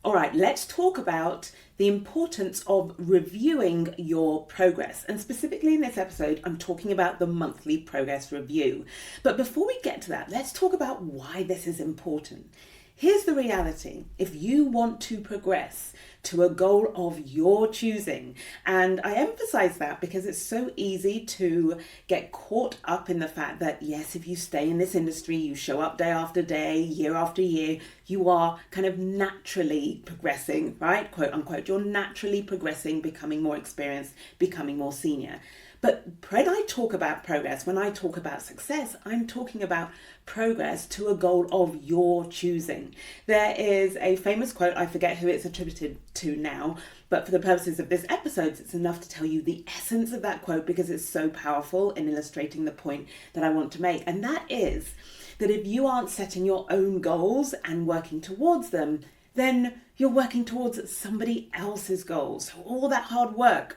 All right, let's talk about the importance of reviewing your progress. And specifically in this episode, I'm talking about the monthly progress review. But before we get to that, let's talk about why this is important. Here's the reality. If you want to progress to a goal of your choosing, and I emphasize that because it's so easy to get caught up in the fact that, yes, if you stay in this industry, you show up day after day, year after year, you are kind of naturally progressing, right? Quote unquote, you're naturally progressing, becoming more experienced, becoming more senior. But when I talk about progress, when I talk about success, I'm talking about progress to a goal of your choosing. There is a famous quote, I forget who it's attributed to now, but for the purposes of this episode, it's enough to tell you the essence of that quote because it's so powerful in illustrating the point that I want to make. And that is that if you aren't setting your own goals and working towards them, then you're working towards somebody else's goals. So all that hard work,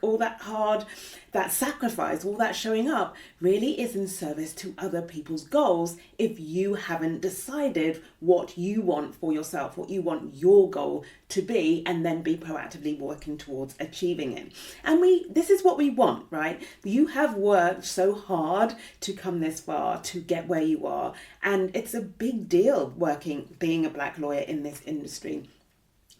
that sacrifice, all that showing up really is in service to other people's goals if you haven't decided what you want for yourself, what you want your goal to be, and then be proactively working towards achieving it. And this is what we want, right? You have worked so hard to come this far, to get where you are. And it's a big deal being a Black lawyer in this industry.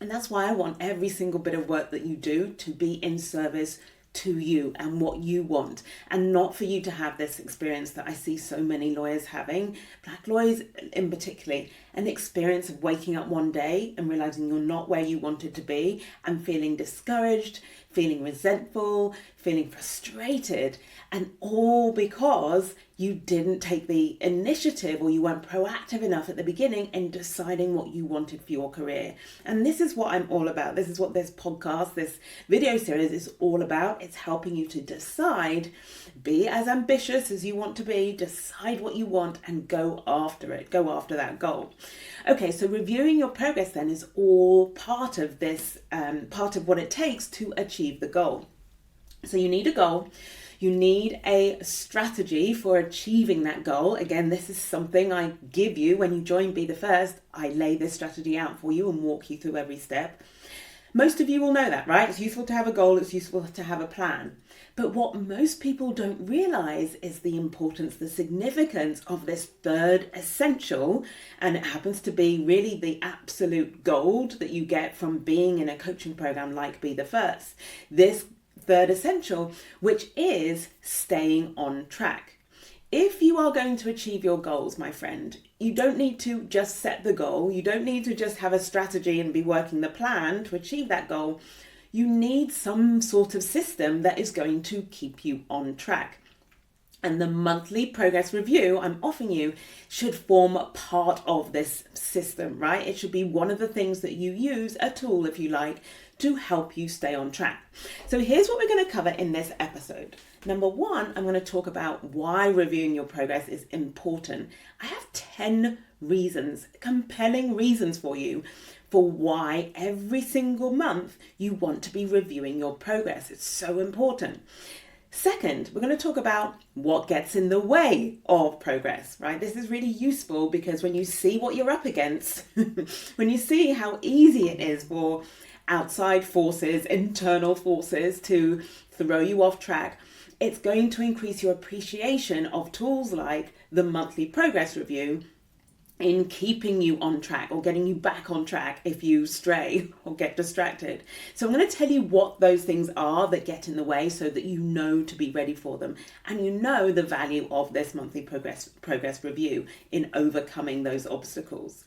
And that's why I want every single bit of work that you do to be in service to you and what you want, and not for you to have this experience that I see so many lawyers having, Black lawyers in particular, an experience of waking up one day and realizing you're not where you wanted to be and feeling discouraged, feeling resentful, feeling frustrated, and all because you didn't take the initiative or you weren't proactive enough at the beginning in deciding what you wanted for your career. And this is what I'm all about. This is what this podcast, this video series is all about. It's helping you to decide, be as ambitious as you want to be, decide what you want and go after it, go after that goal. Okay, so reviewing your progress then is all part of this, part of what it takes to achieve the goal. So you need a goal. You need a strategy for achieving that goal. Again, this is something I give you when you join Be the First. I lay this strategy out for you and walk you through every step. Most of you will know that, right? It's useful to have a goal. It's useful to have a plan. But what most people don't realize is the importance, the significance of this third essential. And it happens to be really the absolute gold that you get from being in a coaching program like Be the First. This third essential, which is staying on track. If you are going to achieve your goals, my friend, you don't need to just set the goal. You don't need to just have a strategy and be working the plan to achieve that goal. You need some sort of system that is going to keep you on track. And the monthly progress review I'm offering you should form part of this system, right? It should be one of the things that you use, a tool if you like, to help you stay on track. So here's what we're going to cover in this episode. Number one, I'm going to talk about why reviewing your progress is important. I have 10 reasons, compelling reasons for you for why every single month you want to be reviewing your progress. It's so important. Second, we're going to talk about what gets in the way of progress, right? This is really useful because when you see what you're up against, when you see how easy it is for outside forces, internal forces to throw you off track, it's going to increase your appreciation of tools like the monthly progress review in keeping you on track or getting you back on track if you stray or get distracted. So I'm going to tell you what those things are that get in the way so that you know to be ready for them and you know the value of this monthly progress review in overcoming those obstacles.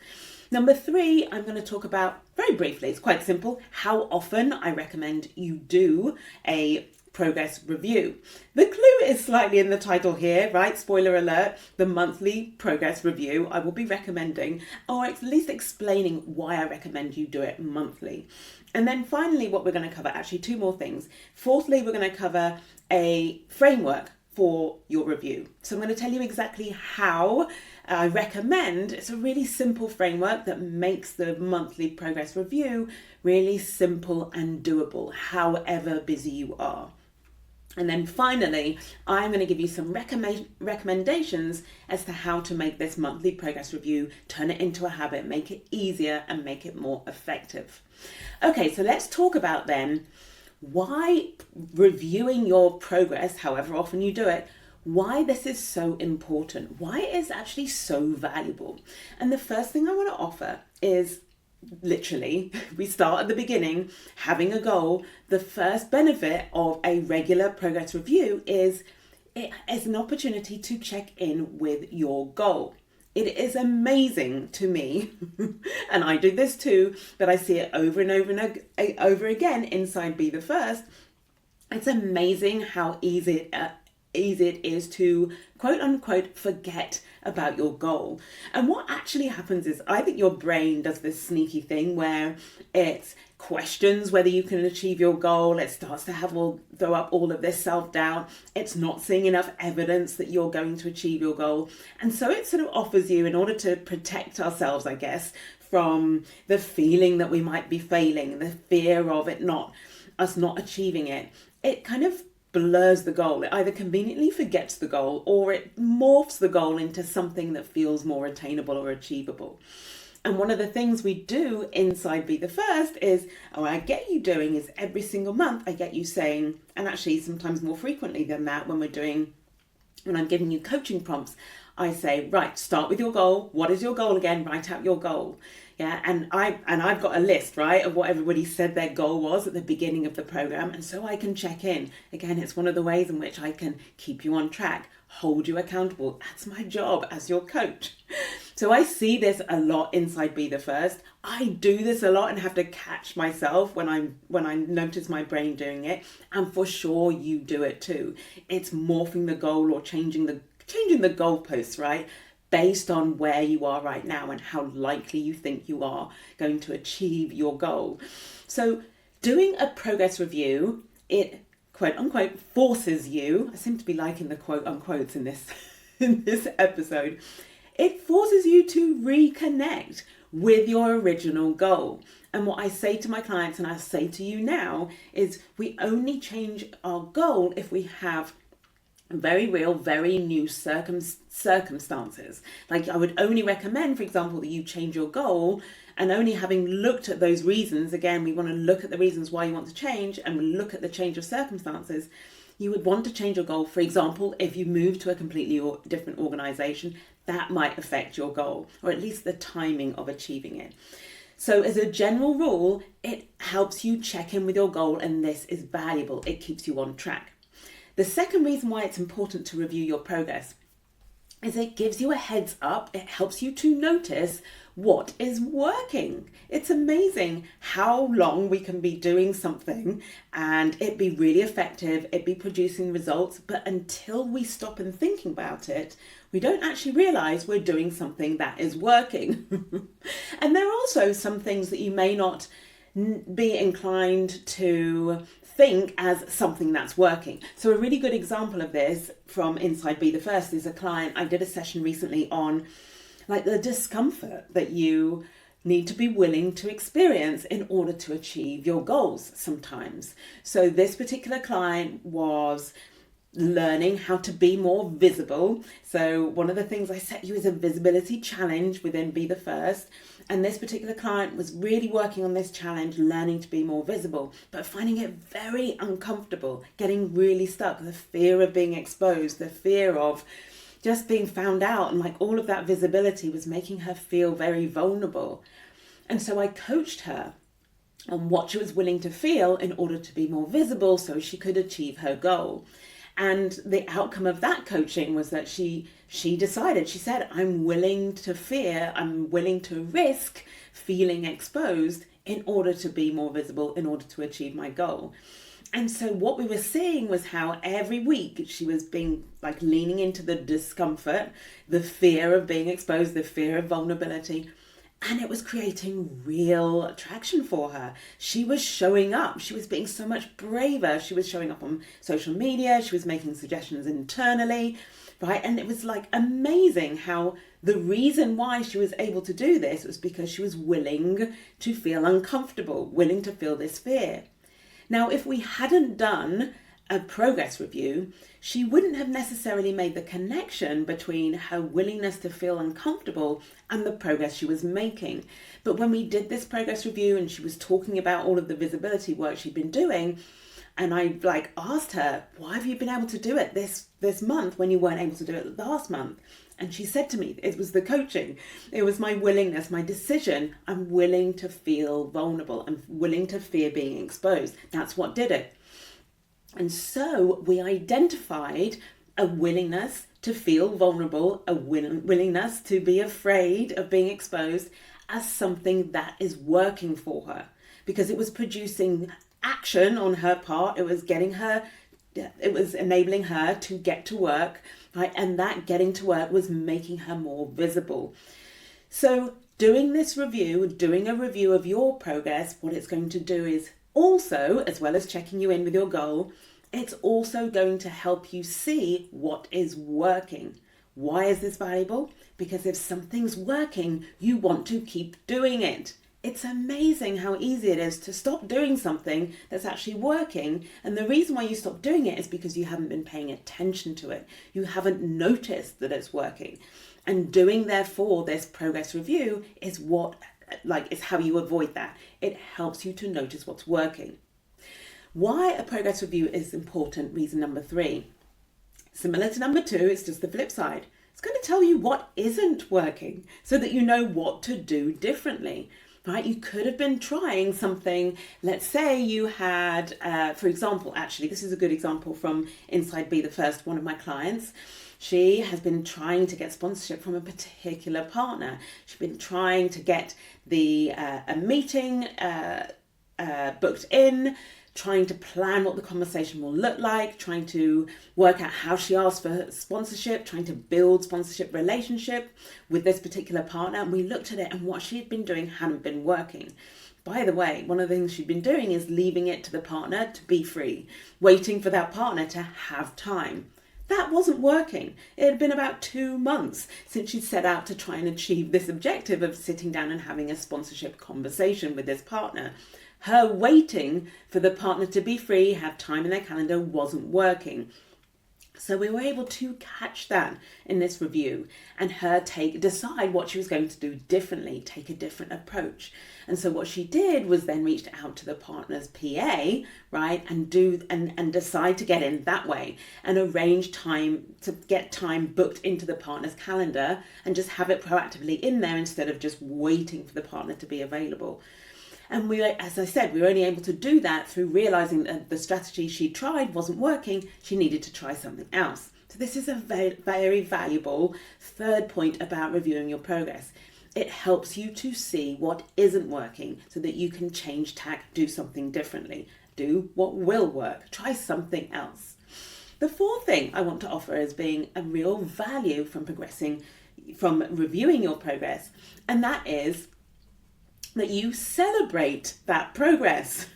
Number 3, I'm going to talk about very briefly, it's quite simple, how often I recommend you do a progress review. The clue is slightly in the title here, right? Spoiler alert, the monthly progress review I will be recommending, or at least explaining why I recommend you do it monthly. And then finally, what we're going to cover, actually 2 more things. Fourthly, we're going to cover a framework for your review. So I'm going to tell you exactly how I recommend. It's a really simple framework that makes the monthly progress review really simple and doable, however busy you are. And then finally, I'm going to give you some recommendations as to how to make this monthly progress review, turn it into a habit, make it easier and make it more effective. Okay, so let's talk about then why reviewing your progress, however often you do it, why this is so important, why it is actually so valuable. And the first thing I want to offer is literally, we start at the beginning, having a goal. The first benefit of a regular progress review is it is an opportunity to check in with your goal. It is amazing to me, and I do this too, but I see it over and over and over again inside Be the First. It's amazing how easy it is to quote unquote forget about your goal. And what actually happens is I think your brain does this sneaky thing where it questions whether you can achieve your goal. It starts to throw up all of this self-doubt. It's not seeing enough evidence that you're going to achieve your goal. And so it sort of offers you, in order to protect ourselves, I guess, from the feeling that we might be failing, the fear of us not achieving it, it kind of blurs the goal. It either conveniently forgets the goal or it morphs the goal into something that feels more attainable or achievable. And one of the things we do inside Be the First is, I get you doing is every single month, I get you saying, and actually sometimes more frequently than that when I'm giving you coaching prompts, I say, right, start with your goal. What is your goal again? Write out your goal. Yeah, and I've got a list, right, of what everybody said their goal was at the beginning of the program, and so I can check in. Again, it's one of the ways in which I can keep you on track, hold you accountable. That's my job as your coach. So I see this a lot inside Be the First. I do this a lot and have to catch myself when I notice my brain doing it, and for sure you do it too. It's morphing the goal or changing the goalposts, right? Based on where you are right now and how likely you think you are going to achieve your goal. So doing a progress review, it quote unquote forces you, I seem to be liking the quote unquotes in this episode, it forces you to reconnect with your original goal. And what I say to my clients, and I say to you now, is we only change our goal if we have very real, very new circumstances. Like I would only recommend, for example, that you change your goal, and only having looked at those reasons, again, we want to look at the reasons why you want to change and look at the change of circumstances. You would want to change your goal. For example, if you move to a completely different organization, that might affect your goal, or at least the timing of achieving it. So as a general rule, it helps you check in with your goal, and this is valuable. It keeps you on track. The second reason why it's important to review your progress is it gives you a heads up. It helps you to notice what is working. It's amazing how long we can be doing something and it be really effective, it be producing results, but until we stop and thinking about it, we don't actually realize we're doing something that is working. And there are also some things that you may not be inclined to think as something that's working. So a really good example of this from inside Be the First is a client. I did a session recently on like the discomfort that you need to be willing to experience in order to achieve your goals sometimes. So this particular client was learning how to be more visible. So one of the things I set you is a visibility challenge within Be the First. And this particular client was really working on this challenge, learning to be more visible, but finding it very uncomfortable, getting really stuck. The fear of being exposed, the fear of just being found out, and like all of that visibility was making her feel very vulnerable. And so I coached her on what she was willing to feel in order to be more visible so she could achieve her goal. And the outcome of that coaching was that she decided, she said, I'm willing to risk feeling exposed in order to be more visible, in order to achieve my goal. And so what we were seeing was how every week she was being like leaning into the discomfort, the fear of being exposed, the fear of vulnerability. And it was creating real attraction for her. She was showing up. She was being so much braver. She was showing up on social media. She was making suggestions internally, right? And it was like amazing how the reason why she was able to do this was because she was willing to feel uncomfortable, willing to feel this fear. Now, if we hadn't done a progress review, she wouldn't have necessarily made the connection between her willingness to feel uncomfortable and the progress she was making. But when we did this progress review and she was talking about all of the visibility work she'd been doing, and I asked her, why have you been able to do it this month when you weren't able to do it last month? And she said to me, it was the coaching. It was my willingness, my decision. I'm willing to feel vulnerable. I'm willing to fear being exposed. That's what did it. And so we identified a willingness to feel vulnerable, a willingness to be afraid of being exposed as something that is working for her, because it was producing action on her part. It was enabling her to get to work, right? And that getting to work was making her more visible. So doing this review, doing a review of your progress, what it's going to do is also, as well as checking you in with your goal, it's also going to help you see what is working. Why is this valuable? Because if something's working, you want to keep doing it. It's amazing how easy it is to stop doing something that's actually working. And the reason why you stop doing it is because you haven't been paying attention to it. You haven't noticed that it's working. And doing, therefore, this progress review is how you avoid that. It helps you to notice what's working. Why a progress review is important, reason number 3. Similar to number 2, it's just the flip side. It's going to tell you what isn't working so that you know what to do differently. Right? You could have been trying something. Let's say you had, for example, actually, this is a good example from Inside Be the First, one of my clients. She has been trying to get sponsorship from a particular partner. She's been trying to get a meeting booked in, trying to plan what the conversation will look like, trying to work out how she asks for sponsorship, trying to build sponsorship relationship with this particular partner. And we looked at it, and what she had been doing hadn't been working. By the way, one of the things she'd been doing is leaving it to the partner to be free, waiting for that partner to have time. That wasn't working. It had been about 2 months since she'd set out to try and achieve this objective of sitting down and having a sponsorship conversation with this partner. Her waiting for the partner to be free, have time in their calendar, wasn't working. So we were able to catch that in this review, and her decide what she was going to do differently, take a different approach. And so what she did was then reached out to the partner's PA, right, and decide to get in that way and arrange time to get time booked into the partner's calendar and just have it proactively in there instead of just waiting for the partner to be available. And as I said, we were only able to do that through realizing that the strategy she tried wasn't working. She needed to try something else. So this is a very, very valuable third point about reviewing your progress. It helps you to see what isn't working so that you can change tack, do something differently, do what will work, try something else. The fourth thing I want to offer as being a real value from reviewing your progress, and that is that you celebrate that progress.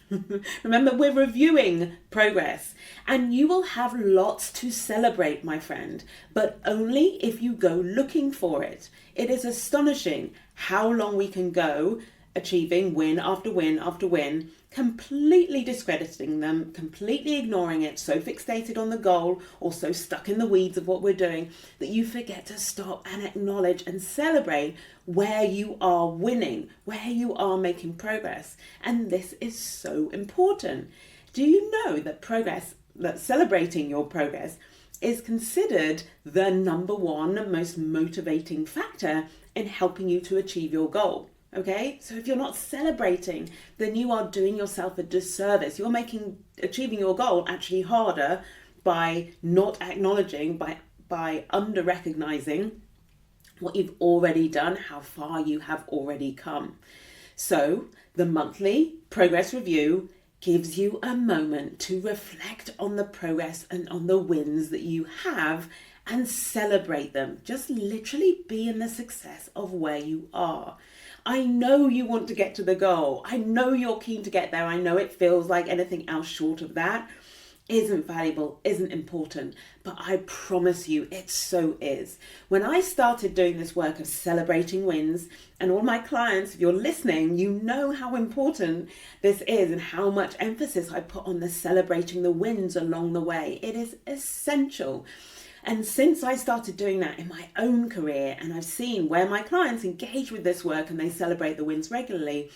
Remember, we're reviewing progress, and you will have lots to celebrate, my friend, but only if you go looking for it. It is astonishing how long we can go achieving win after win after win, completely discrediting them, completely ignoring it, so fixated on the goal or so stuck in the weeds of what we're doing that you forget to stop and acknowledge and celebrate where you are winning, where you are making progress. And this is so important. Do you know that celebrating your progress is considered the number one most motivating factor in helping you to achieve your goal? Okay, so if you're not celebrating, then you are doing yourself a disservice. You're making achieving your goal actually harder by not acknowledging, by under recognizing what you've already done, how far you have already come. So the monthly progress review gives you a moment to reflect on the progress and on the wins that you have and celebrate them. Just literally be in the success of where you are. I know you want to get to the goal. I know you're keen to get there. I know it feels like anything else short of that isn't valuable, isn't important, but I promise you it so is. When I started doing this work of celebrating wins, and all my clients, if you're listening, you know how important this is and how much emphasis I put on the celebrating the wins along the way. It is essential. And since I started doing that in my own career, and I've seen where my clients engage with this work and they celebrate the wins regularly,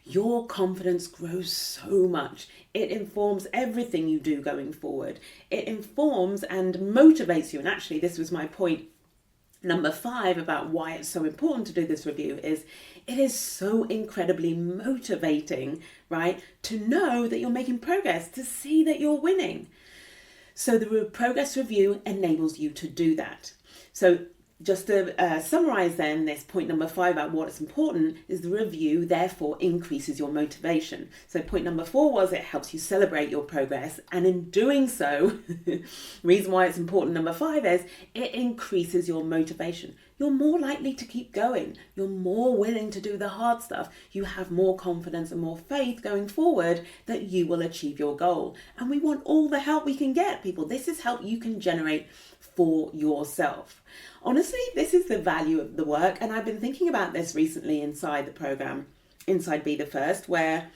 your confidence grows so much. It informs everything you do going forward. It informs and motivates you. And actually, this was my point number 5 about why it's so important to do this review is it is so incredibly motivating, right? To know that you're making progress, to see that you're winning. So the progress review enables you to do that. So just to summarize then, this point number 5 about what is important is the review therefore increases your motivation. So point number 4 was it helps you celebrate your progress, and in doing so, reason why it's important, number 5 is it increases your motivation. You're more likely to keep going. You're more willing to do the hard stuff. You have more confidence and more faith going forward that you will achieve your goal. And we want all the help we can get, people. This is help you can generate for yourself. Honestly, this is the value of the work. And I've been thinking about this recently inside the program, Inside Be the First, where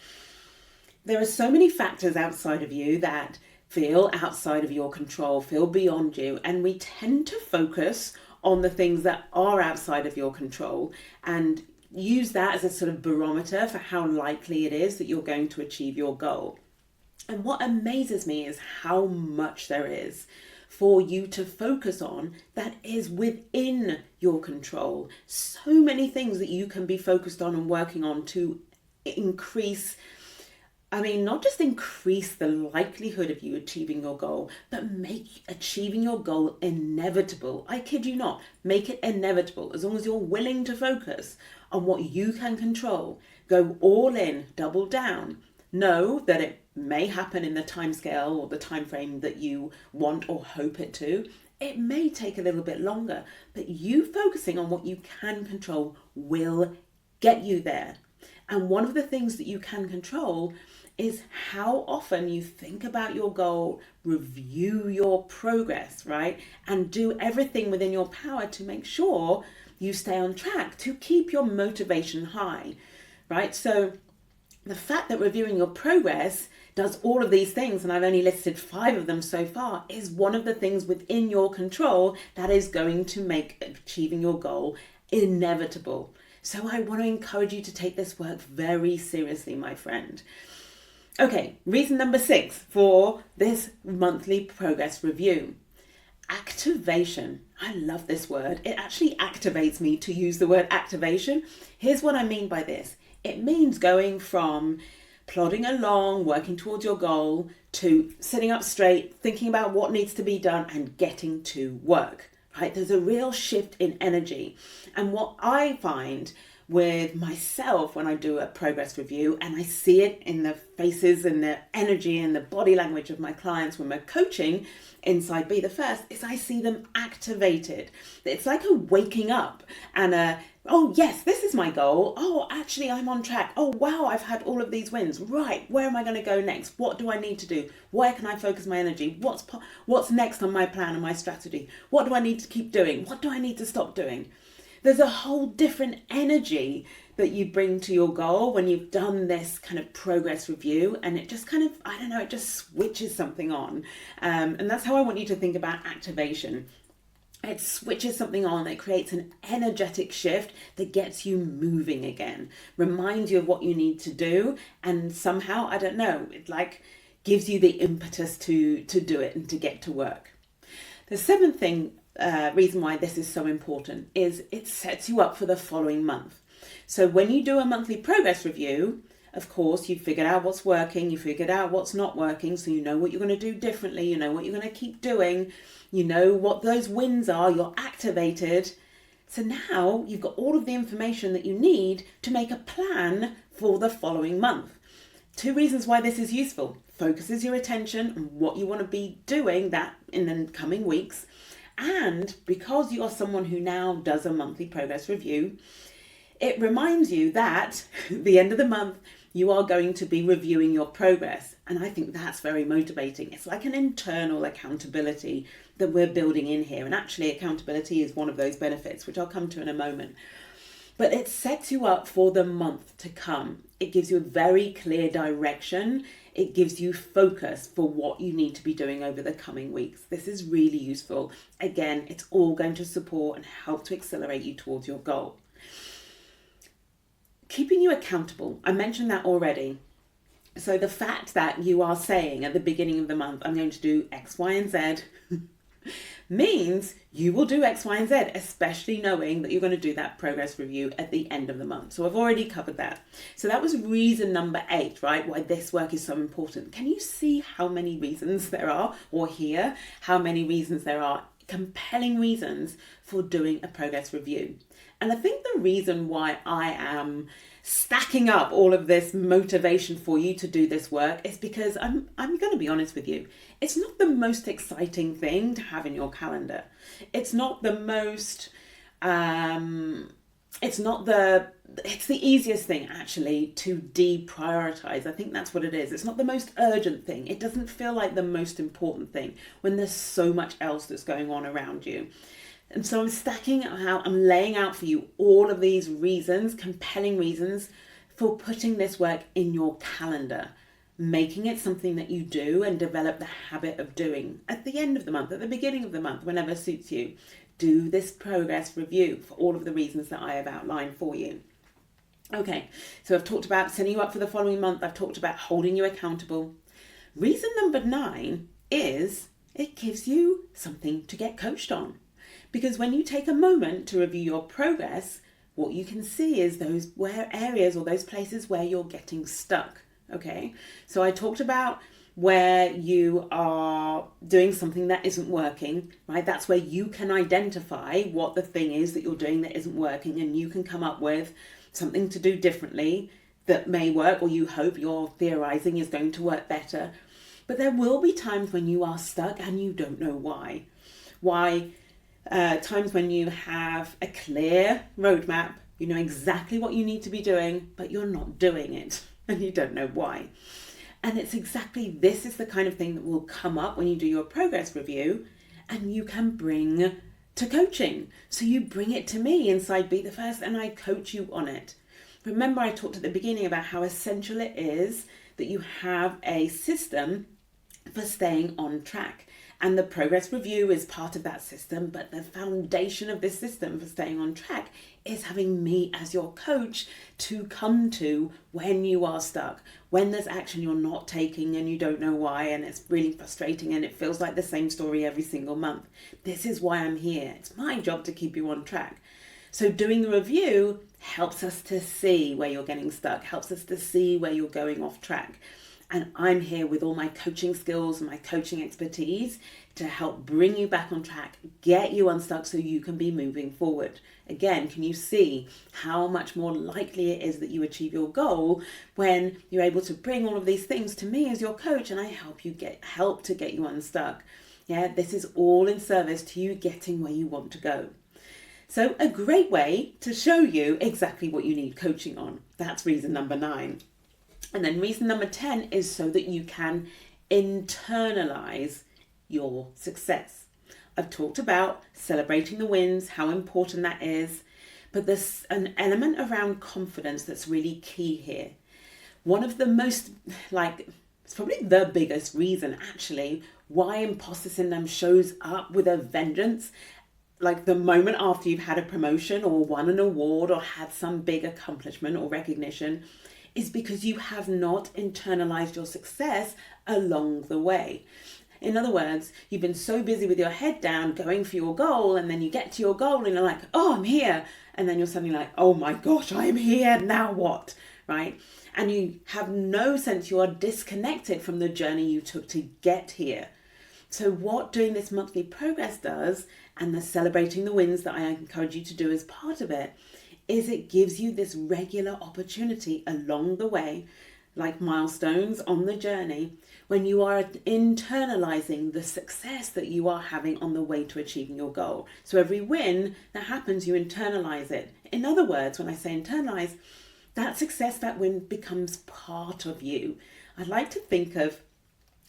there are so many factors outside of you that feel outside of your control, feel beyond you. And we tend to focus on the things that are outside of your control and use that as a sort of barometer for how likely it is that you're going to achieve your goal. And what amazes me is how much there is for you to focus on that is within your control. So many things that you can be focused on and working on to increase, not just increase the likelihood of you achieving your goal, but make achieving your goal inevitable. I kid you not, make it inevitable. As long as you're willing to focus on what you can control, go all in, double down. Know that it may happen in the timescale or the time frame that you want or hope it to. It may take a little bit longer, but you focusing on what you can control will get you there. And one of the things that you can control is how often you think about your goal, review your progress, right? And do everything within your power to make sure you stay on track, to keep your motivation high, right? So the fact that reviewing your progress does all of these things, and I've only listed 5 of them so far, is one of the things within your control that is going to make achieving your goal inevitable. So I want to encourage you to take this work very seriously, my friend. Okay, reason number 6 for this monthly progress review. Activation. I love this word. It actually activates me to use the word activation. Here's what I mean by this. It means going from plodding along, working towards your goal, to sitting up straight, thinking about what needs to be done and getting to work, right? There's a real shift in energy. And what I find with myself when I do a progress review, and I see it in the faces and the energy and the body language of my clients when we're coaching Inside Be the First, is I see them activated. It's like a waking up and oh yes, this is my goal. Oh, actually I'm on track. Oh wow, I've had all of these wins. Right, where am I going to go next? What do I need to do? Where can I focus my energy? What's next on my plan and my strategy? What do I need to keep doing? What do I need to stop doing? There's a whole different energy that you bring to your goal when you've done this kind of progress review, and it just kind of, it just switches something on. And that's how I want you to think about activation. It switches something on, it creates an energetic shift that gets you moving again, reminds you of what you need to do, and somehow, it like gives you the impetus to do it and to get to work. The 7th reason why this is so important is it sets you up for the following month. So when you do a monthly progress review, of course, you've figured out what's working, you figured out what's not working, so you know what you're going to do differently, you know what you're going to keep doing, you know what those wins are, you're activated. So now you've got all of the information that you need to make a plan for the following month. 2 reasons why this is useful. Focuses your attention on what you want to be doing that in the coming weeks. And because you are someone who now does a monthly progress review, it reminds you that at the end of the month, you are going to be reviewing your progress. And I think that's very motivating. It's like an internal accountability that we're building in here. And actually, accountability is one of those benefits, which I'll come to in a moment. But it sets you up for the month to come. It gives you a very clear direction. It gives you focus for what you need to be doing over the coming weeks. This is really useful. Again, it's all going to support and help to accelerate you towards your goal. Keeping you accountable. I mentioned that already. So the fact that you are saying at the beginning of the month, I'm going to do X, Y, and Z, means you will do X, Y, and Z, especially knowing that you're going to do that progress review at the end of the month. So I've already covered that. So that was reason number 8, right? Why this work is so important. Can you see how many reasons there are, or hear how many reasons there are, compelling reasons for doing a progress review? And I think the reason why I am stacking up all of this motivation for you to do this work is because I'm going to be honest with you. It's not the most exciting thing to have in your calendar. It's not the most, it's the easiest thing actually to deprioritize. I think that's what it is. It's not the most urgent thing. It doesn't feel like the most important thing when there's so much else that's going on around you. And so I'm stacking out, I'm laying out for you all of these reasons, compelling reasons for putting this work in your calendar, making it something that you do and develop the habit of doing at the end of the month, at the beginning of the month, whenever suits you. Do this progress review for all of the reasons that I have outlined for you. Okay, so I've talked about setting you up for the following month. I've talked about holding you accountable. Reason number 9 is it gives you something to get coached on. Because when you take a moment to review your progress, what you can see is those areas or those places where you're getting stuck. Okay, so I talked about where you are doing something that isn't working, right? That's where you can identify what the thing is that you're doing that isn't working, and you can come up with something to do differently that may work, or you hope you're theorizing is going to work better. But there will be times when you are stuck and you don't know why. Times when you have a clear roadmap, you know exactly what you need to be doing, but you're not doing it and you don't know why. And it's exactly this is the kind of thing that will come up when you do your progress review, and you can bring to coaching. So you bring it to me inside Be the First and I coach you on it. Remember, I talked at the beginning about how essential it is that you have a system for staying on track. And the progress review is part of that system, but the foundation of this system for staying on track is having me as your coach to come to when you are stuck, when there's action you're not taking and you don't know why, and it's really frustrating and it feels like the same story every single month. This is why I'm here. It's my job to keep you on track. So doing the review helps us to see where you're getting stuck, helps us to see where you're going off track. And I'm here with all my coaching skills and my coaching expertise to help bring you back on track, get you unstuck so you can be moving forward. Again, can you see how much more likely it is that you achieve your goal when you're able to bring all of these things to me as your coach and I help to get you unstuck? Yeah, this is all in service to you getting where you want to go. So a great way to show you exactly what you need coaching on. That's reason number 9. And then reason number 10 is so that you can internalize your success. I've talked about celebrating the wins, how important that is, but there's an element around confidence that's really key here. One of the most, it's probably the biggest reason actually why imposter syndrome shows up with a vengeance, like the moment after you've had a promotion or won an award or had some big accomplishment or recognition, is because you have not internalized your success along the way. In other words, you've been so busy with your head down going for your goal, and then you get to your goal and you're like, oh, I'm here. And then you're suddenly like, oh my gosh, I'm here, now what? Right? And you have no sense, you are disconnected from the journey you took to get here. So what doing this monthly progress does, and the celebrating the wins that I encourage you to do as part of it, is it gives you this regular opportunity along the way, like milestones on the journey, when you are internalizing the success that you are having on the way to achieving your goal. So every win that happens, you internalize it. In other words, when I say internalize, that success, that win becomes part of you. I'd like to think of,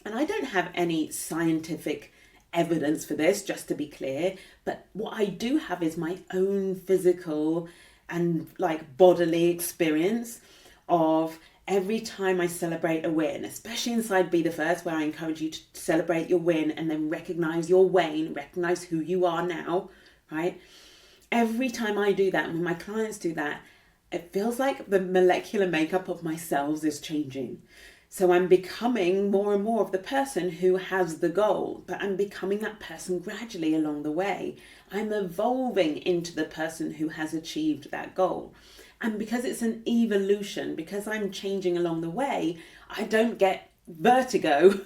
and I don't have any scientific evidence for this, just to be clear, but what I do have is my own physical and like bodily experience of every time I celebrate a win, especially inside Be the First, where I encourage you to celebrate your win and then recognize your win, recognize who you are now, right? Every time I do that, and when my clients do that, it feels like the molecular makeup of my cells is changing. So I'm becoming more and more of the person who has the goal, but I'm becoming that person gradually along the way. I'm evolving into the person who has achieved that goal. And because it's an evolution, because I'm changing along the way, I don't get vertigo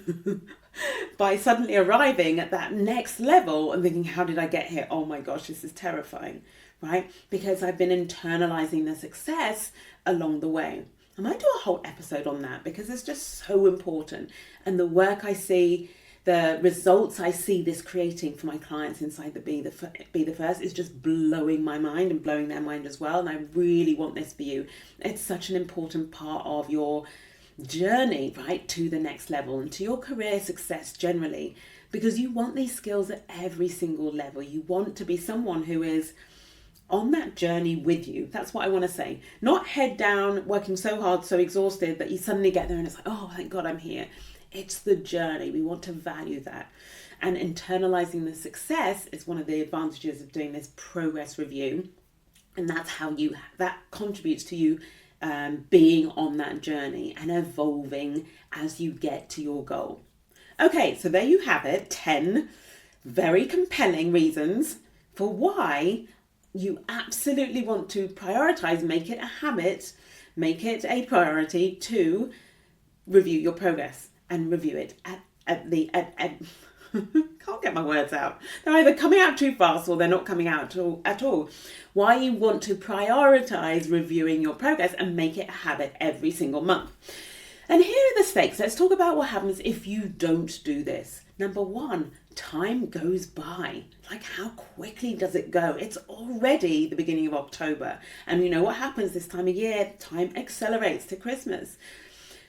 by suddenly arriving at that next level and thinking, how did I get here? Oh my gosh, this is terrifying, right? Because I've been internalizing the success along the way. I might do a whole episode on that because it's just so important. And the work I see, the results I see this creating for my clients inside the Be the First is just blowing my mind and blowing their mind as well. And I really want this for you. It's such an important part of your journey, right, to the next level and to your career success generally, because you want these skills at every single level. You want to be someone who is on that journey with you. That's what I want to say. Not head down, working so hard, so exhausted that you suddenly get there and it's like, oh, thank God I'm here. It's the journey. We want to value that. And internalizing the success is one of the advantages of doing this progress review. And that's how that contributes to you being on that journey and evolving as you get to your goal. Okay, so there you have it. 10 very compelling reasons for why you absolutely want to prioritize, make it a habit, make it a priority to review your progress and review it at can't get my words out. They're either coming out too fast or they're not coming out at all. Why you want to prioritize reviewing your progress and make it a habit every single month. And here are the stakes. Let's talk about what happens if you don't do this. Number one, time goes by. Like, how quickly does it go? It's already the beginning of October. And you know what happens this time of year? Time accelerates to Christmas.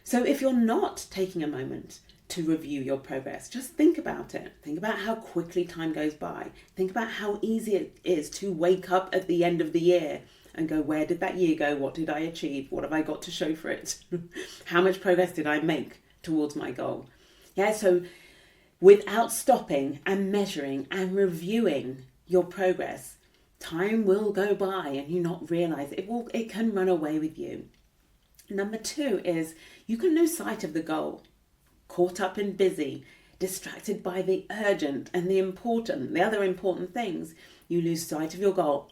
So if you're not taking a moment to review your progress, just think about it. Think about how quickly time goes by. Think about how easy it is to wake up at the end of the year and go, where did that year go? What did I achieve? What have I got to show for it? How much progress did I make towards my goal? Yeah, so without stopping and measuring and reviewing your progress, time will go by and you not realize it can run away with you. Number two is you can lose sight of the goal, caught up in busy, distracted by the urgent and the other important things. You lose sight of your goal.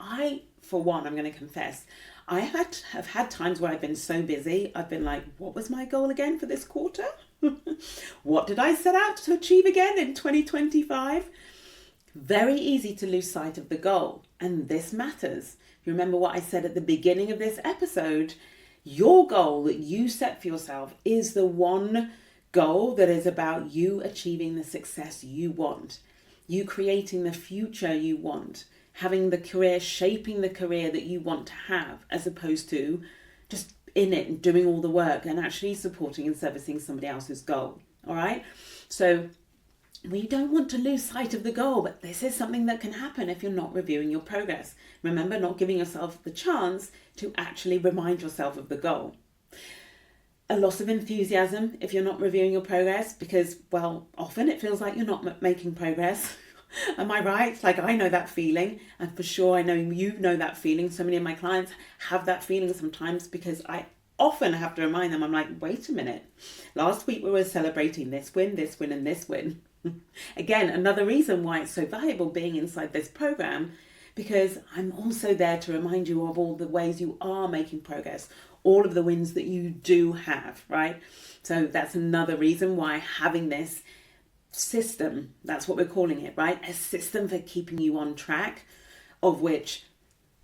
For one, I'm going to confess, I have had times where I've been so busy, I've been like, what was my goal again for this quarter? What did I set out to achieve again in 2025? Very easy to lose sight of the goal. And this matters. If you remember what I said at the beginning of this episode, your goal that you set for yourself is the one goal that is about you achieving the success you want, you creating the future you want, having the career, shaping the career that you want to have, as opposed to just in it and doing all the work and actually supporting and servicing somebody else's goal. All right. So we don't want to lose sight of the goal, but this is something that can happen if you're not reviewing your progress. Remember, not giving yourself the chance to actually remind yourself of the goal. A loss of enthusiasm if you're not reviewing your progress, because, well, often it feels like you're not making progress. Am I right? Like, I know that feeling, and for sure I know you know that feeling. So many of my clients have that feeling sometimes, because I often have to remind them, I'm like, wait a minute, last week we were celebrating this win, and this win. Again, another reason why it's so valuable being inside this program, because I'm also there to remind you of all the ways you are making progress, all of the wins that you do have, right? So that's another reason why having this system, that's what we're calling it, right? A system for keeping you on track, of which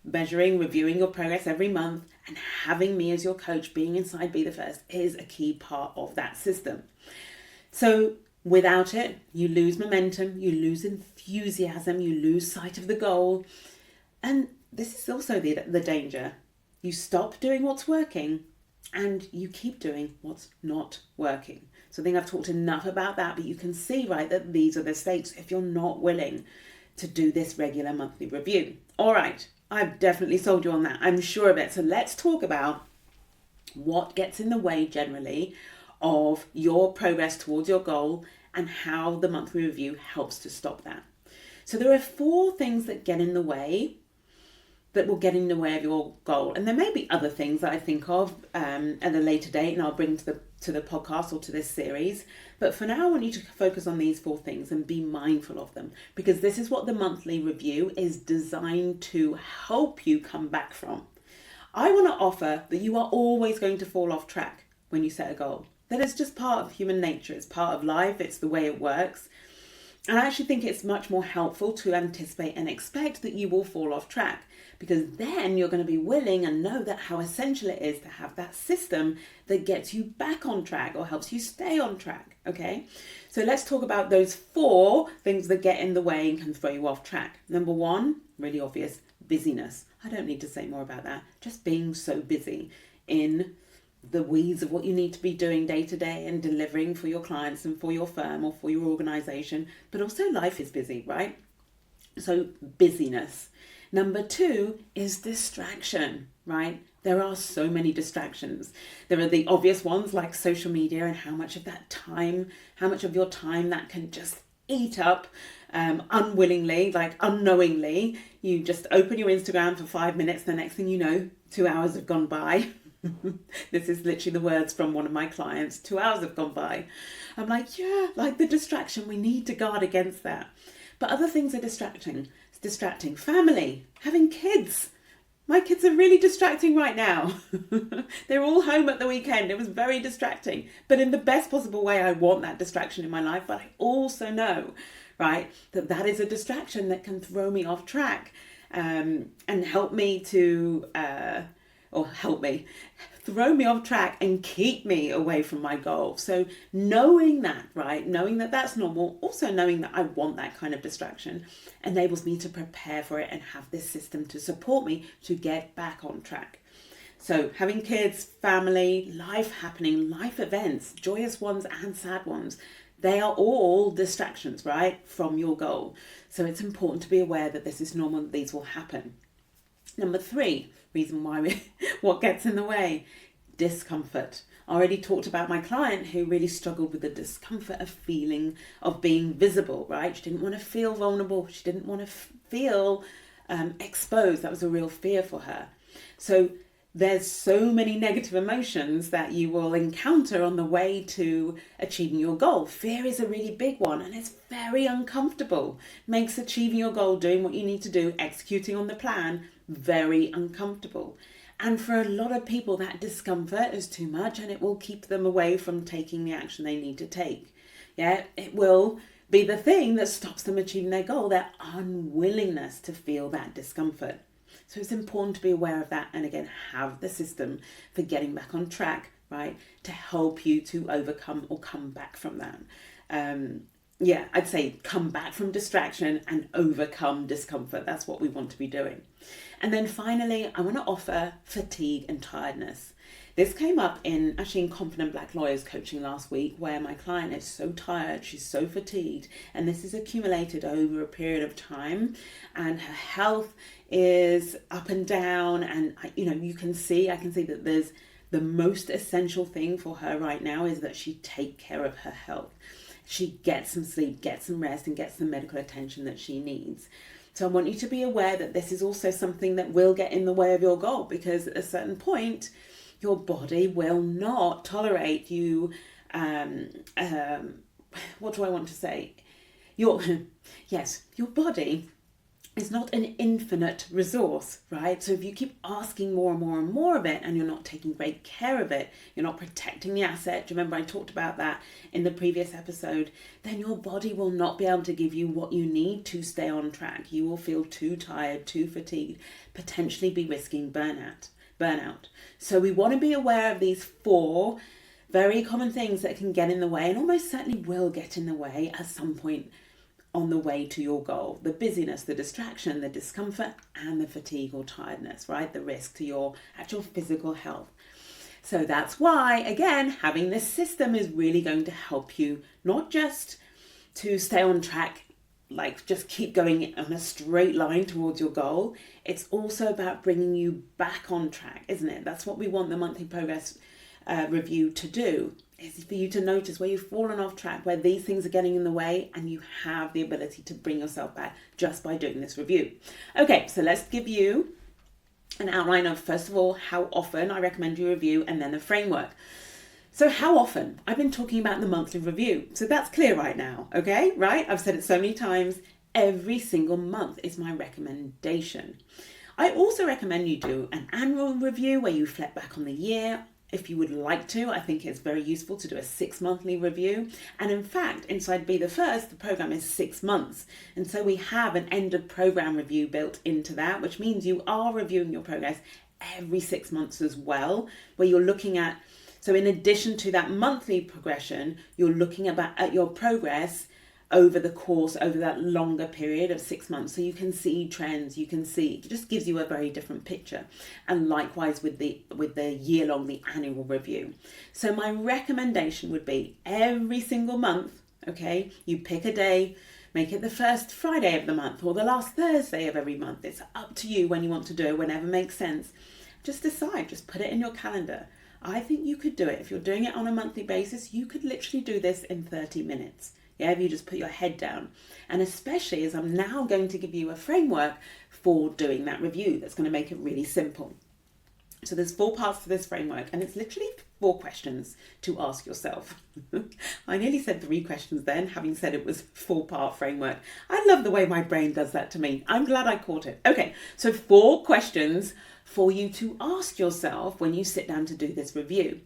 measuring, reviewing your progress every month and having me as your coach, being inside Be the First, is a key part of that system. So without it, you lose momentum, you lose enthusiasm, you lose sight of the goal. And this is also the danger. You stop doing what's working and you keep doing what's not working. So I think I've talked enough about that, but you can see, right, that these are the stakes if you're not willing to do this regular monthly review. All right, I've definitely sold you on that. I'm sure of it. So let's talk about what gets in the way generally of your progress towards your goal and how the monthly review helps to stop that. So there are 4 things that get in the way, that will get in the way of your goal. And there may be other things that I think of at a later date, and I'll bring to the podcast or to this series. But for now, I want you to focus on these 4 things and be mindful of them, because this is what the monthly review is designed to help you come back from. I want to offer that you are always going to fall off track when you set a goal. That is just part of human nature. It's part of life. It's the way it works. And I actually think it's much more helpful to anticipate and expect that you will fall off track, because then you're going to be willing and know that how essential it is to have that system that gets you back on track or helps you stay on track. Okay, so let's talk about those 4 things that get in the way and can throw you off track. Number 1, really obvious, busyness. I don't need to say more about that. Just being so busy in the weeds of what you need to be doing day to day and delivering for your clients and for your firm or for your organization, but also life is busy, right? So busyness. Number 2 is distraction, right? There are so many distractions. There are the obvious ones like social media and how much of your time that can just eat up unwillingly, like unknowingly. You just open your Instagram for 5 minutes, the next thing you know, 2 hours have gone by. This is literally the words from one of my clients. 2 hours have gone by. I'm like, yeah, like the distraction, we need to guard against that. But other things are distracting. It's distracting. Family, having kids. My kids are really distracting right now. They're all home at the weekend. It was very distracting, but in the best possible way. I want that distraction in my life, but I also know, right, that is a distraction that can throw me off track and throw me off track and keep me away from my goal. So knowing that, right, knowing that that's normal, also knowing that I want that kind of distraction enables me to prepare for it and have this system to support me to get back on track. So having kids, family, life happening, life events, joyous ones and sad ones, they are all distractions, right, from your goal. So it's important to be aware that this is normal, that these will happen. Number 3, reason why what gets in the way, discomfort. I already talked about my client who really struggled with the discomfort of being visible, right? She didn't want to feel vulnerable. She didn't want to feel exposed. That was a real fear for her. So there's so many negative emotions that you will encounter on the way to achieving your goal. Fear is a really big one, and it's very uncomfortable. Makes achieving your goal, doing what you need to do, executing on the plan, very uncomfortable. And for a lot of people, that discomfort is too much, and it will keep them away from taking the action they need to take. Yeah, it will be the thing that stops them achieving their goal, their unwillingness to feel that discomfort. So it's important to be aware of that, and again, have the system for getting back on track, right, to help you to overcome or come back from that. I'd say come back from distraction and overcome discomfort. That's what we want to be doing. And then finally, I want to offer fatigue and tiredness. This came up in Confident Black Lawyers coaching last week, where my client is so tired, she's so fatigued, and this is accumulated over a period of time, and her health is up and down, and I can see that there's the most essential thing for her right now is that she take care of her health. She gets some sleep, gets some rest, and gets the medical attention that she needs. So I want you to be aware that this is also something that will get in the way of your goal, because at a certain point, your body will not tolerate you. What do I want to say? Your body is not an infinite resource, right? So if you keep asking more and more and more of it, and you're not taking great care of it, you're not protecting the asset, remember I talked about that in the previous episode, then your body will not be able to give you what you need to stay on track. You will feel too tired, too fatigued, potentially be risking burnout. So we want to be aware of these 4 very common things that can get in the way, and almost certainly will get in the way at some point on the way to your goal. The busyness, the distraction, the discomfort, and the fatigue or tiredness, right? The risk to your actual physical health. So that's why, again, having this system is really going to help you not just to stay on track, like just keep going on a straight line towards your goal. It's also about bringing you back on track, isn't it? That's what we want the monthly progress review to do, is for you to notice where you've fallen off track, where these things are getting in the way, and you have the ability to bring yourself back just by doing this review. Okay, so let's give you an outline of, first of all, how often I recommend you review, and then the framework. So how often? I've been talking about the monthly review, so that's clear right now, okay? Right? I've said it so many times. Every single month is my recommendation. I also recommend you do an annual review where you reflect back on the year. If you would like to, I think it's very useful to do a 6 monthly review. And in fact, inside Be the First, the program is 6 months. And so we have an end of program review built into that, which means you are reviewing your progress every 6 months as well, where you're looking at, so in addition to that monthly progression, you're looking at your progress over the course, over that longer period of 6 months. So you can see trends, you can see, it just gives you a very different picture. And likewise with the year-long, the annual review. So my recommendation would be every single month, okay, you pick a day, make it the first Friday of the month or the last Thursday of every month. It's up to you when you want to do it, whenever makes sense. Just decide, just put it in your calendar. I think you could do it. If you're doing it on a monthly basis, you could literally do this in 30 minutes. Yeah, if you just put your head down. And especially as I'm now going to give you a framework for doing that review that's going to make it really simple. So there's 4 parts to this framework, and it's literally 4 questions to ask yourself. I nearly said 3 questions then, having said it was 4-part framework. I love the way my brain does that to me. I'm glad I caught it. Okay, so 4 questions for you to ask yourself when you sit down to do this review.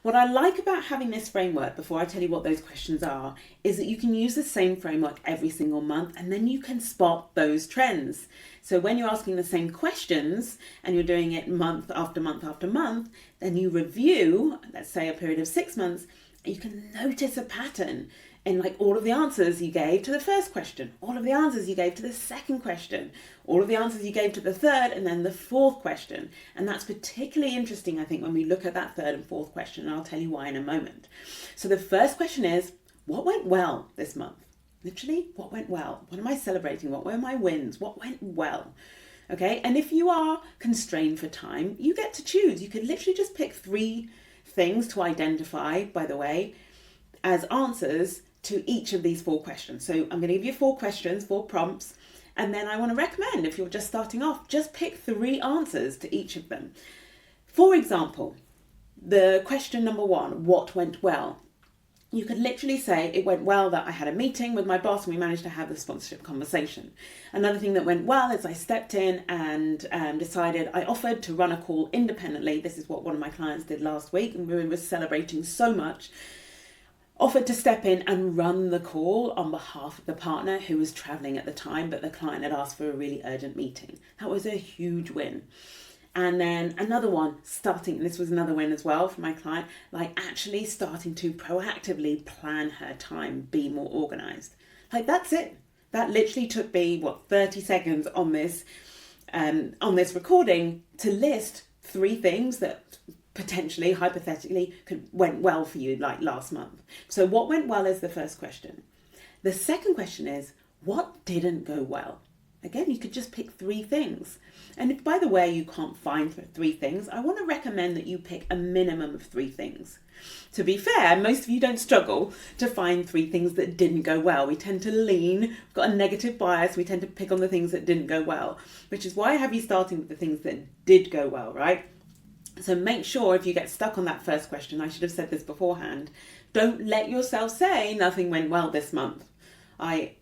What I like about having this framework, before I tell you what those questions are, is that you can use the same framework every single month, and then you can spot those trends. So when you're asking the same questions and you're doing it month after month after month, then you review, let's say a period of 6 months, and you can notice a pattern in like all of the answers you gave to the first question, all of the answers you gave to the second question, all of the answers you gave to the third, and then the 4th question. And that's particularly interesting, I think, when we look at that 3rd and 4th question, and I'll tell you why in a moment. So the first question is, what went well this month? Literally, what went well? What am I celebrating? What were my wins? What went well? Okay, and if you are constrained for time, you get to choose. You can literally just pick 3 things to identify, by the way, as answers to each of these 4 questions. So I'm going to give you 4 questions, 4 prompts, and then I want to recommend, if you're just starting off, just pick 3 answers to each of them. For example, the question number 1, what went well? You could literally say, it went well that I had a meeting with my boss and we managed to have the sponsorship conversation. Another thing that went well is I stepped in and decided I offered to run a call independently. This is what one of my clients did last week, and we were celebrating so much. Offered to step in and run the call on behalf of the partner who was traveling at the time, but the client had asked for a really urgent meeting. That was a huge win. And then another one, this was another win as well for my client, like actually starting to proactively plan her time, be more organized. Like that's it. That literally took me, 30 seconds on this recording to list 3 things that potentially, hypothetically, went well for you like last month. So what went well is the first question. The second question is, what didn't go well? Again, you could just pick 3 things. And if, by the way, you can't find 3 things, I want to recommend that you pick a minimum of 3 things. To be fair, most of you don't struggle to find 3 things that didn't go well. We tend to we've got a negative bias, we tend to pick on the things that didn't go well, which is why I have you starting with the things that did go well, right? So make sure if you get stuck on that first question, I should have said this beforehand, don't let yourself say nothing went well this month. I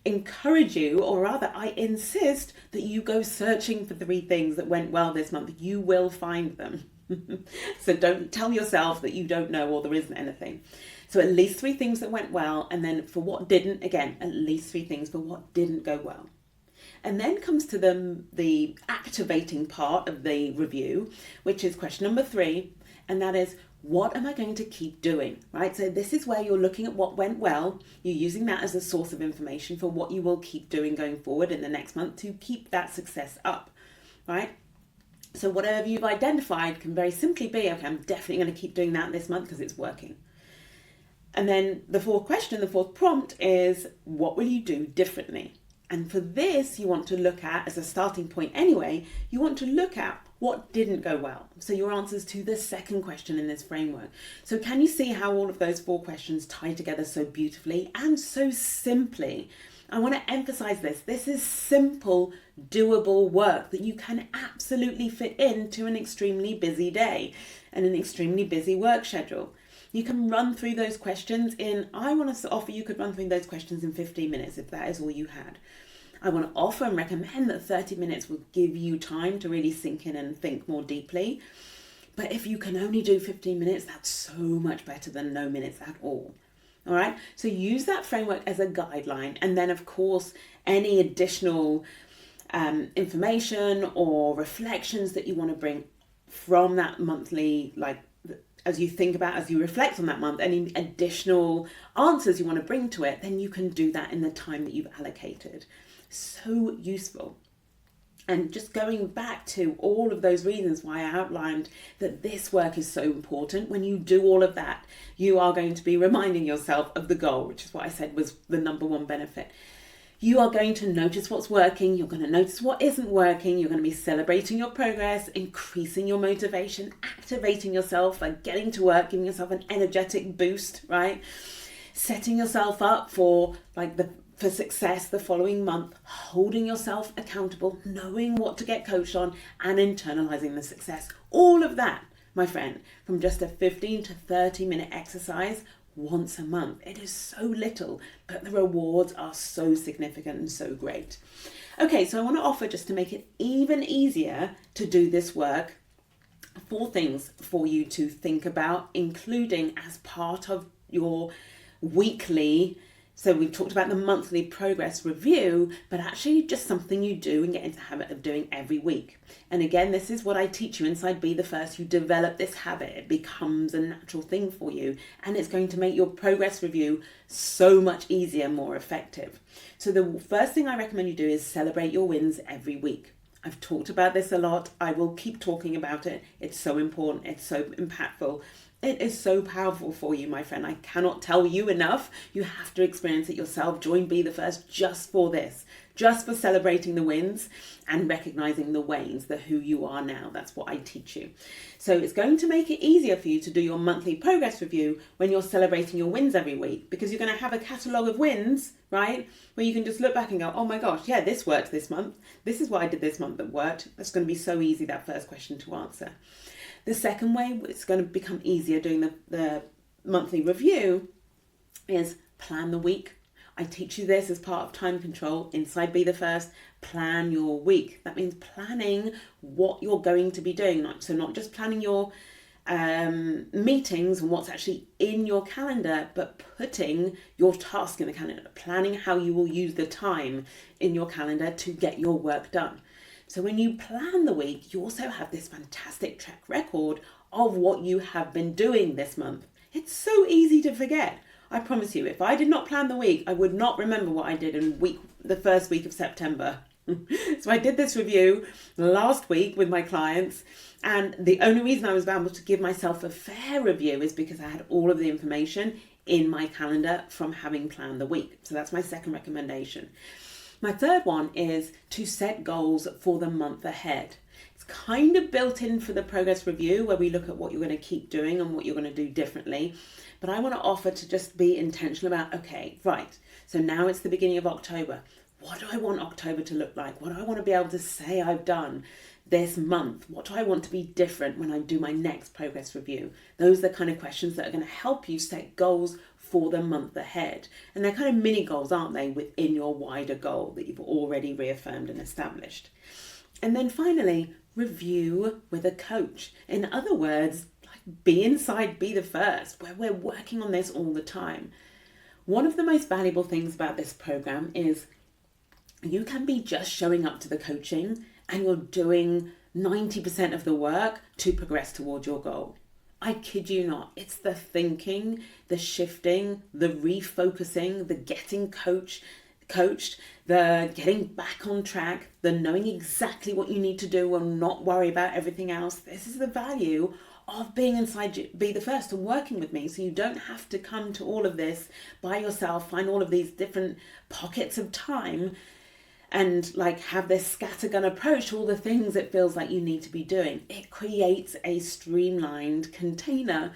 encourage you, or rather I insist that you go searching for 3 things that went well this month. You will find them. So don't tell yourself that you don't know or there isn't anything. So at least 3 things that went well, and then for what didn't, again, at least 3 things for what didn't go well. And then comes to the activating part of the review, which is question number 3, and that is, what am I going to keep doing, right? So this is where you're looking at what went well. You're using that as a source of information for what you will keep doing going forward in the next month to keep that success up, right? So whatever you've identified can very simply be, okay, I'm definitely going to keep doing that this month because it's working. And then the fourth prompt is, what will you do differently? And for this, you want to look at, as a starting point anyway, you want to look at what didn't go well. So your answers to the second question in this framework. So can you see how all of those 4 questions tie together so beautifully and so simply? I want to emphasize this. This is simple, doable work that you can absolutely fit into an extremely busy day and an extremely busy work schedule. You can run through those questions I want to offer you could run through those questions in 15 minutes if that is all you had. I want to offer and recommend that 30 minutes will give you time to really sink in and think more deeply. But if you can only do 15 minutes, that's so much better than no minutes at all. All right, so use that framework as a guideline. And then, of course, any additional information or reflections that you want to bring from that monthly, as you reflect on that month, any additional answers you want to bring to it, then you can do that in the time that you've allocated. So useful. And just going back to all of those reasons why I outlined that this work is so important, when you do all of that, you are going to be reminding yourself of the goal, which is what I said was the number one benefit. You are going to notice what's working. You're going to notice what isn't working. You're going to be celebrating your progress, increasing your motivation, activating yourself, like getting to work, giving yourself an energetic boost, right? Setting yourself up for success the following month, holding yourself accountable, knowing what to get coached on, and internalizing the success. All of that, my friend, from just a 15 to 30 minute exercise once a month. It is so little, but the rewards are so significant and so great. Okay, so I want to offer, just to make it even easier to do this work, 4 things for you to think about, including as part of your weekly. So we've talked about the monthly progress review, but actually just something you do and get into the habit of doing every week. And again, this is what I teach you inside Be the First. You develop this habit. It becomes a natural thing for you, and it's going to make your progress review so much easier, more effective. So the first thing I recommend you do is celebrate your wins every week. I've talked about this a lot. I will keep talking about it. It's so important. It's so impactful. It is so powerful for you, my friend. I cannot tell you enough. You have to experience it yourself. Join Be the First just for this, just for celebrating the wins and recognizing the wanes, the who you are now. That's what I teach you. So it's going to make it easier for you to do your monthly progress review when you're celebrating your wins every week, because you're going to have a catalogue of wins, right? Where you can just look back and go, oh my gosh, yeah, this worked this month. This is what I did this month that worked. That's going to be so easy, that first question to answer. The second way it's going to become easier doing the monthly review is plan the week. I teach you this as part of time control inside Be the First. Plan your week. That means planning what you're going to be doing. So not just planning your meetings and what's actually in your calendar, but putting your task in the calendar, planning how you will use the time in your calendar to get your work done. So when you plan the week, you also have this fantastic track record of what you have been doing this month. It's so easy to forget. I promise you, if I did not plan the week, I would not remember what I did in the first week of September. So I did this review last week with my clients, and the only reason I was able to give myself a fair review is because I had all of the information in my calendar from having planned the week. So that's my second recommendation. My third one is to set goals for the month ahead. It's kind of built in for the progress review, where we look at what you're going to keep doing and what you're going to do differently. But I want to offer to just be intentional about, okay, right, so now it's the beginning of October. What do I want October to look like? What do I want to be able to say I've done this month? What do I want to be different when I do my next progress review? Those are the kind of questions that are going to help you set goals for the month ahead. And they're kind of mini goals, aren't they, within your wider goal that you've already reaffirmed and established. And then finally, review with a coach. In other words, be inside Be the First, where we're working on this all the time. One of the most valuable things about this program is you can be just showing up to the coaching and you're doing 90% of the work to progress towards your goal. I kid you not. It's the thinking, the shifting, the refocusing, the getting coached, the getting back on track, the knowing exactly what you need to do and not worry about everything else. This is the value of being inside Be the First and working with me, so you don't have to come to all of this by yourself, find all of these different pockets of time and like have this scattergun approach to all the things it feels like you need to be doing. It creates a streamlined container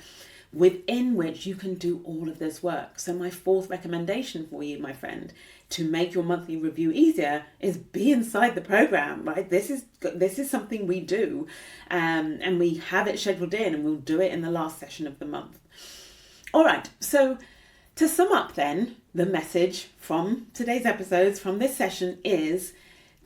within which you can do all of this work. So my fourth recommendation for you, my friend, to make your monthly review easier is be inside the program, right? This is something we do, and we have it scheduled in, and we'll do it in the last session of the month. All right, so to sum up then, the message from today's episodes, from this session, is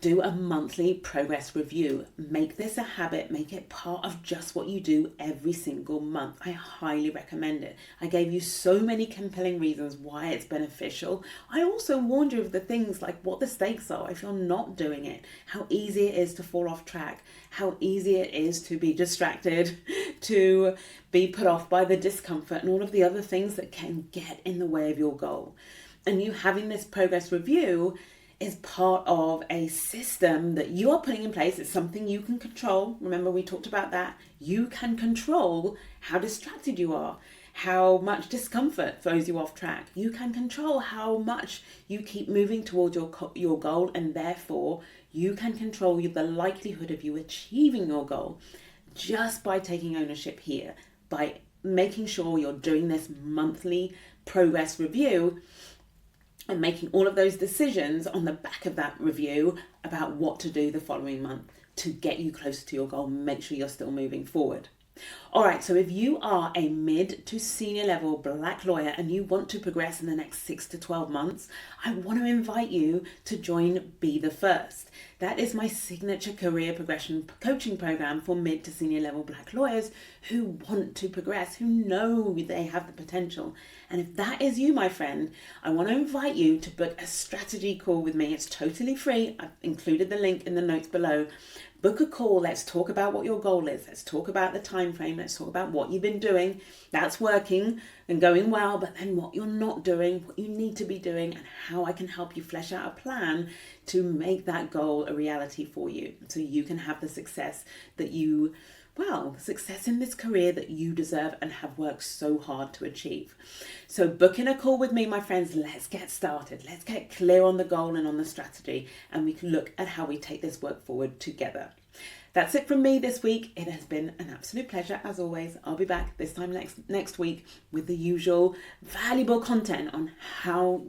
do a monthly progress review. Make this a habit. Make it part of just what you do every single month. I highly recommend it. I gave you so many compelling reasons why it's beneficial. I also warned you of the things like what the stakes are if you're not doing it, how easy it is to fall off track, how easy it is to be distracted, to be put off by the discomfort and all of the other things that can get in the way of your goal. And you having this progress review is part of a system that you are putting in place. It's something you can control. Remember, we talked about that. You can control how distracted you are, how much discomfort throws you off track. You can control how much you keep moving towards your goal, and therefore you can control the likelihood of you achieving your goal just by taking ownership here, by making sure you're doing this monthly progress review and making all of those decisions on the back of that review about what to do the following month to get you closer to your goal, make sure you're still moving forward. All right, so if you are a mid to senior level Black lawyer and you want to progress in the next 6 to 12 months, I want to invite you to join Be the First. That is my signature career progression coaching program for mid to senior level Black lawyers who want to progress, who know they have the potential. And if that is you, my friend, I want to invite you to book a strategy call with me. It's totally free. I've included the link in the notes below. Book a call. Let's talk about what your goal is. Let's talk about the time frame. Let's talk about what you've been doing that's working and going well, but then what you're not doing, what you need to be doing, and how I can help you flesh out a plan to make that goal a reality for you so you can have the success success in this career that you deserve and have worked so hard to achieve. So book in a call with me, my friends. Let's get started. Let's get clear on the goal and on the strategy, and we can look at how we take this work forward together. That's it from me this week. It has been an absolute pleasure as always. I'll be back this time next week with the usual valuable content on how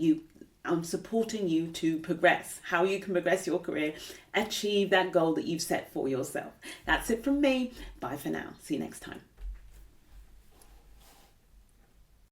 I'm supporting you to progress, how you can progress your career, achieve that goal that you've set for yourself. That's it from me. Bye for now. See you next time.